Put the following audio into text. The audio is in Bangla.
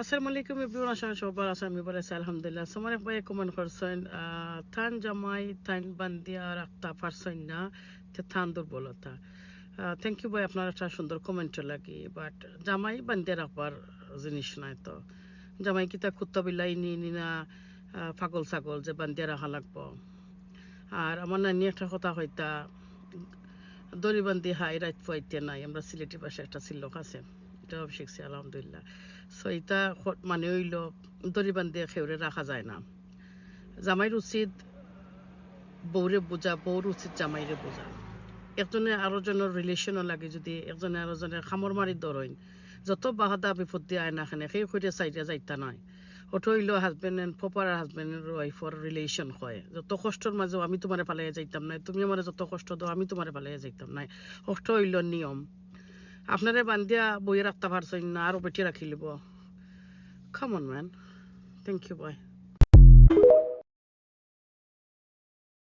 আসসালামু আলাইকুম এভরিওয়ান, আশা করি সবার আছেন। আমি বলেছি আলহামদুলিল্লাহ। সোমার ভাই কমেন্ট করছেন থান জামাই থান বান্দিয়া রাখতা পারছেন না, থান দুর্বলতা। থ্যাংক ইউ ভাই, আপনার একটা সুন্দর কমেন্ট লাগি। বাট জামাই বান্দিয়া রাখবার জিনিস নাই তো। জামাই কিতা কুত্তা বিলাই নি না পাগল ছাগল যে বান্দিয়া রাখা লাগবো। আর আমার নানি একটা কথা হইতা, দড়ি বান্ধি হাই রাত পাইতে নাই। আমরা সিলেটি পাশে একটা সিল্লক আছে, এটাও শিখছি আলহামদুলিল্লাহ। সো এটা মানে হইল দড়ি বান্ধিয়ে খেউরে রাখা যায় না। জামাইর উচিত বউরে বোঝা, বউর উচিত জামাইরে বোঝা। একজনে আরো জনের রিলেশনও লাগে, যদি একজনে আরো জনের খামর মারি ধরেন, যত বাহাদা বিপত্তি আয় না খানে সেই করে চাইতে যাইতা নয়। ওটা হইল husband and proper husband and ওয়াইফর রিলেশন হয়। যত কষ্টের মাঝেও আমি তোমারে পালাইয়া যাইতাম না, তুমি আমার যত কষ্ট দাও আমি তোমারে পালাইয়া যাইতাম না। ওটা হইল নিয়ম। আপনারে বান্ধিয়া বইয়ে রাখতে পারছেন না, আরো বেটি রাখি লিব। Come on man. Thank you, by.